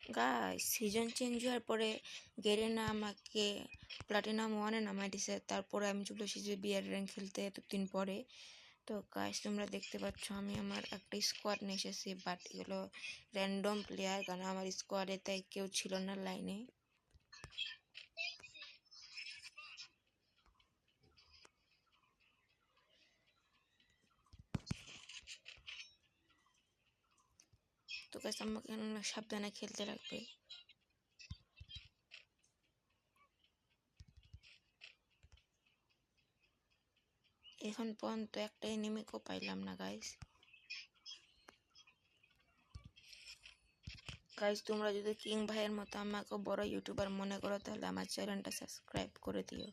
Guys season change হওয়ার পরে Garena আমাকে প্লাটিনাম 1-এ নামাই দিছে, তারপরে আমি চলে এসেছি বিয়ার র্যাঙ্ক খেলতে এতদিন পরে। তো গাইস তোমরা দেখতে পাচ্ছ আমি আমার একটা স্কোয়াড নিয়ে এসেছি, বাট এগুলো র্যান্ডম প্লেয়ার, কারণ আমার স্কোয়াডে তাই কেউ ছিল না লাইনে। তো গাইস আমাকে অনেক সাবধানে খেলতে লাগবে। এখন পর্যন্ত একটা এনিমিকেও পাইলাম না গাইস। গাইস তোমরা যদি কিং ভাইয়ের মতো আমাকে বড় ইউটিউবার মনে করো তাহলে আমার চ্যানেলটা সাবস্ক্রাইব করে দিও।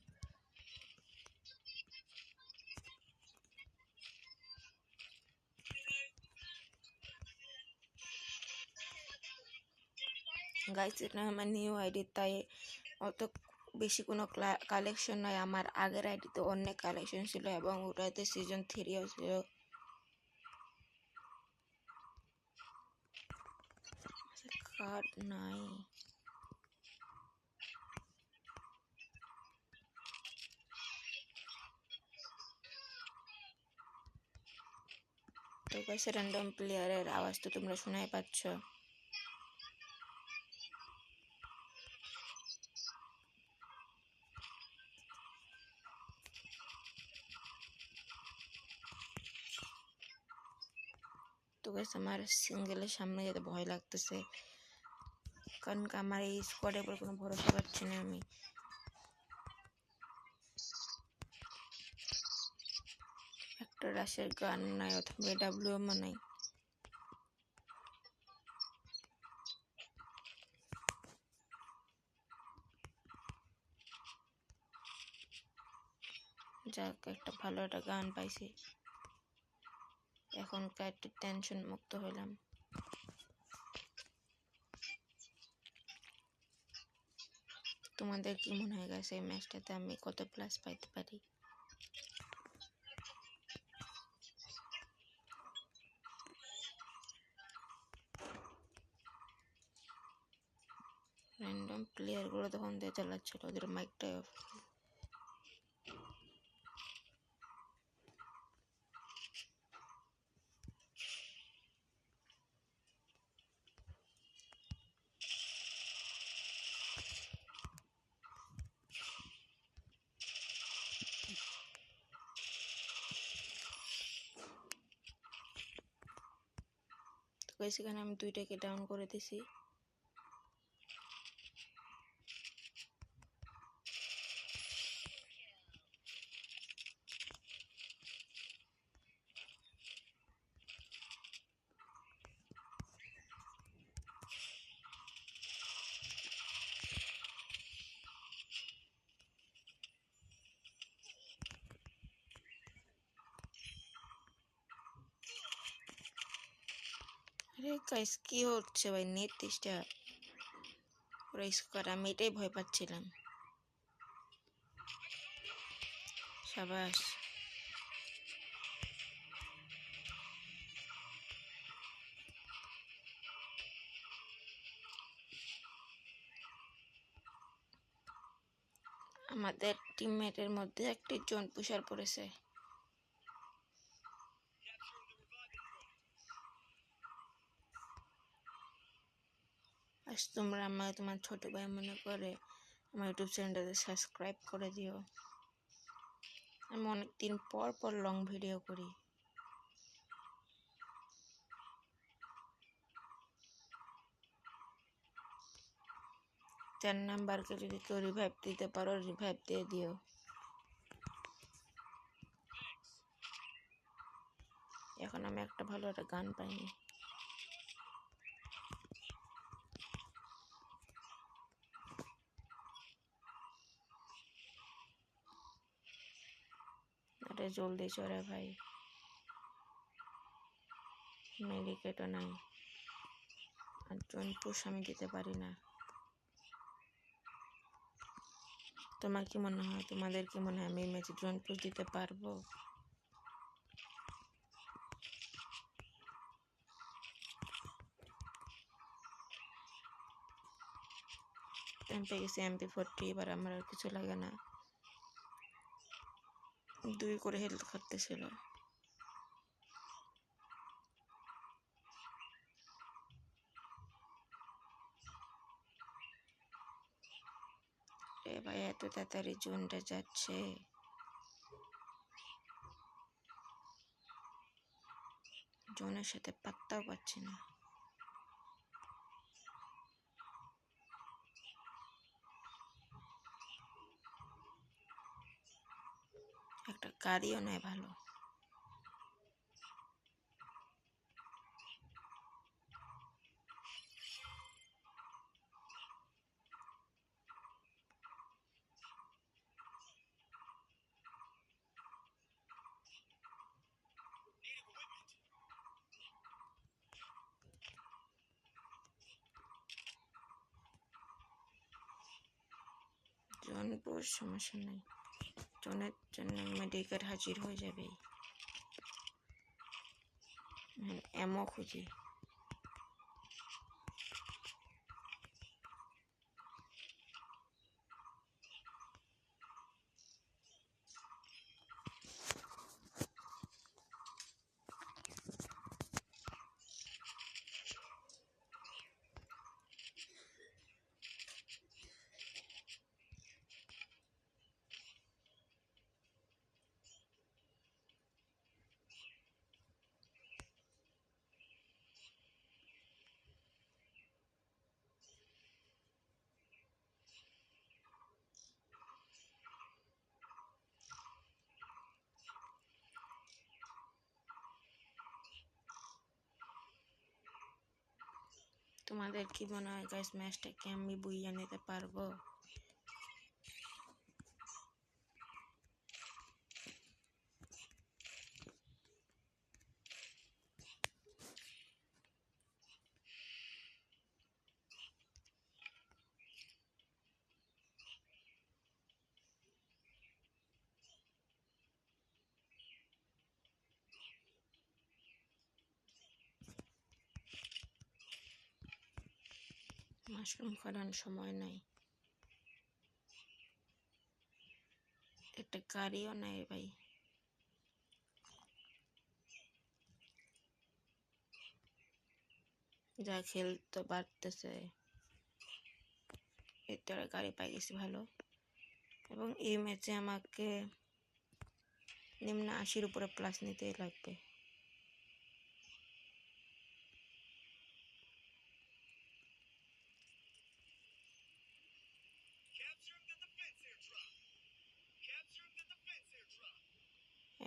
গাইস এটা আমার নিউ আইডি, তাই অত বেশি কোনো কালেকশন নয়। আমার আগের আইডিতে অনেক কালেকশন ছিল এবং ওটাতে সিজন 3ও ছিল। কার্ড নাই। তো গাইস র্যান্ডম প্লেয়ারের আওয়াজ তো তোমরা শোনাই পাচ্ছ। তো গাইস আমার সিঙ্গেলের সামনে যেতে ভয় লাগতেছে, কারণ আমার এই স্কোয়াডের উপর কোনো ভরসা পাচ্ছি না আমি। একটা রাশের গান নাই অথবা এডাব্লিউএমও নাই। যাক একটা ভালো একটা গান পাইছি, এখনকার একটু টেনশন মুক্ত হলাম। তোমাদের কি মনে হয় গেছে এই ম্যাচটাতে আমি কত প্লাস পাইতে পারি? র্যান্ডম প্লেয়ারগুলো তখন দিয়ে চালাচ্ছিল, ওদের মাইকটাই অফ। তো সেখানে আমি 2টাকে ডাউন করে দিছি। আরে গাইস কি হচ্ছে ভাই, নেট ডিস্টার্ব পুরো স্কোয়াড, আমি এটাই ভয় পাচ্ছিলাম। সাবাস। আমাদের টিমমেটের মধ্যে একটি জোন পুষার পড়েছে। আজ তোমরা আমাকে তোমার ছোট ভাই মনে করে আমার ইউটিউব চ্যানেলটাতে সাবস্ক্রাইব করে দিও। আমি অনেকদিন পর পর লং ভিডিও করি। 4 নাম্বারকে যদি কেউ রিভাইভ দিতে পারো রিভাইভ দিয়ে দিও। এখন আমি একটা ভালো একটা গান পাইনি। আরে জলদি চড়ে ভাই, মেডিকেটও নাই আর জোন পুশ আমি দিতে পারি না। তোমার কি মনে হয়, তোমাদের কি মনে হয় আমি এই ম্যাচে জোন পুশ দিতে পারবো? আমি পেয়ে গেছি MP40, এবার আমার আর কিছু লাগে না। 2 করে হেলথ খাটতেছিল। এ ভাই এত তাড়াতাড়ি জোনটা যাচ্ছে। জোনের সাথে পাত্তাও পাচ্ছি না। একটা গাড়িও নেয় ভালো। জনপুর সমস্যা নেই, জনের জন্য মেডিকেল হাজির হয়ে যাবে। এমও খুঁজি। তোমাদের কি মনে হয় গাইস, ম্যাচটা কি আমি বুইয়া নিতে পারবো? মাশরুম করার সময় নাই, একটা গাড়িও নাই ভাই। যা খেল তো বাড়তেছে, এতে গাড়ি পাই গেছি ভালো। এবং এই ম্যাচে আমাকে নিম্ন 80-র উপরে প্লাস নিতেই লাগবে।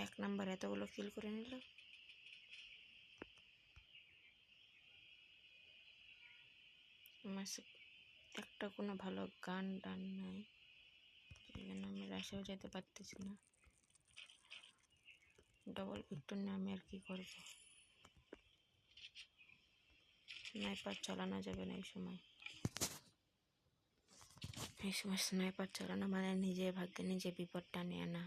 এক নাম্বার এতগুলো কিল করে নিল। একটা কোনো ভালো গান টান নাই, এই জন্য আমি রাশেও যেতে পারতেছি না। ডবল ভিক্টর নিয়ে আমি আর কি করবো? স্নাইপার চালানো যাবে না এই সময়। এই সময় স্নাইপার চালানো মানে নিজে ভাগ্যে নিজে বিপদটা নিয়ে না।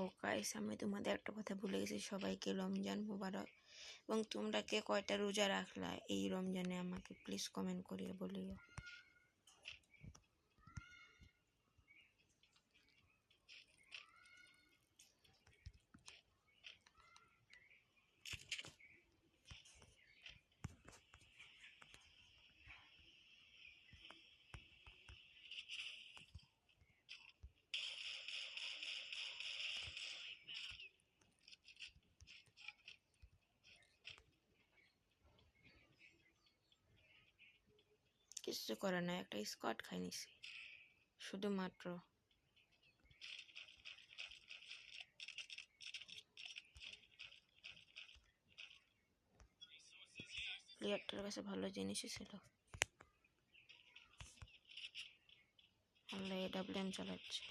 ও গাইস, আমি তোমাদের একটা কথা ভুলে গেছি, সবাইকে রমজান মুবারক। এবং তোমরা কে কয়টা রোজা রাখলা এই রমজানে আমাকে প্লিজ কমেন্ট করিয়ে বলিও। কিছু করে না, একটা স্কোয়াড খাই নিছি শুধুমাত্র। প্লেয়ারটার কাছে ভালো জিনিসই ছিল। আল্লাহ AWM চালাচ্ছে।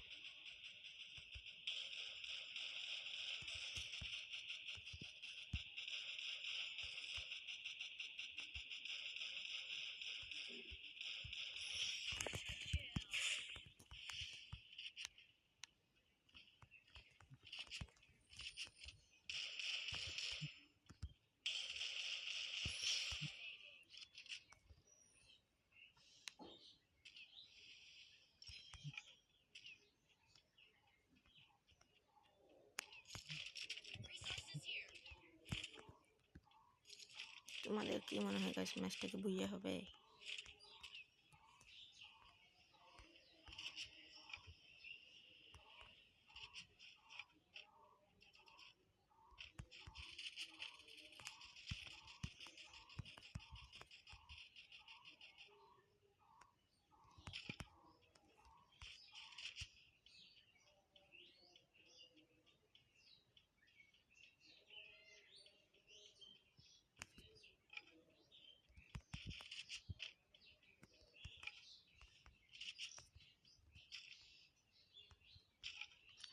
তোমাদের কি মনে হয় গাইস, ম্যাচটা কি বুইয়া হবে?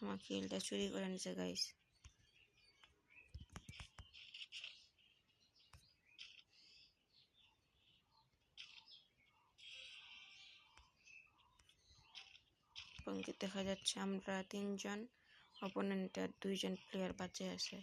আমার কিলটা চুরি করে নিছে গাইস। পঙ্কিত দেখা যাচ্ছে আমরা 3 জন, অপোনেন্টের 2 জন প্লেয়ার বাঁচে আছে।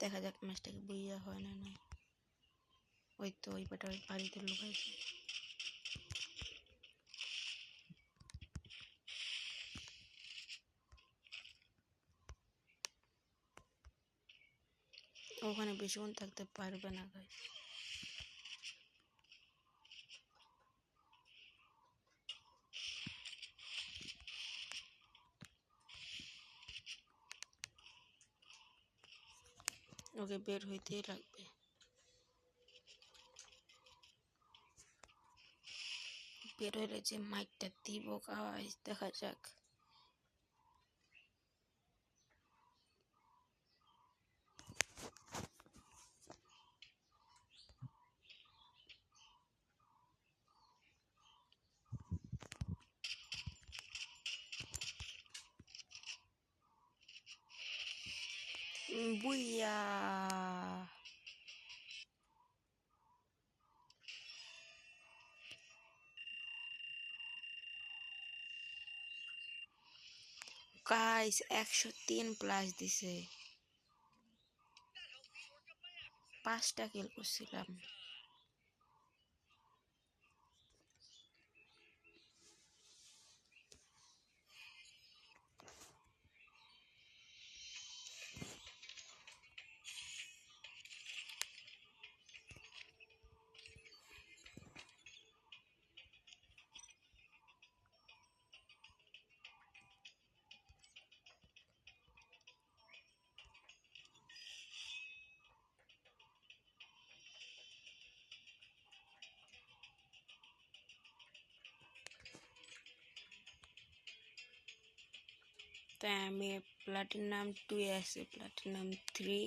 দেখা যাক ম্যাচটাকে বুইয়া হয় না না। ওই তো ওই পাটা ওই বাড়িতে লুকাইছে। ওখানে বেশিক্ষণ থাকতে পারবে না গাইস। ওকে বের হইতেই লাগবে। বের হইলে যে মাইকটা দিব গাইস, দেখা যাক। বুইয়া গাইস, 103+ দিছে। 5টা কিল করছিলাম। তাই আমি প্লাটিনাম 2 এ আছে, প্লাটিনাম 3,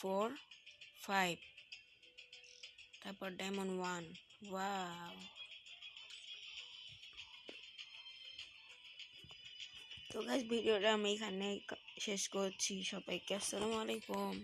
4, 5, তারপর ডায়মন্ড 1। ওয়াও। তো গাইস, ভিডিওটা আমি এখানে শেষ করছি। সবাইকে আসসালামু আলাইকুম।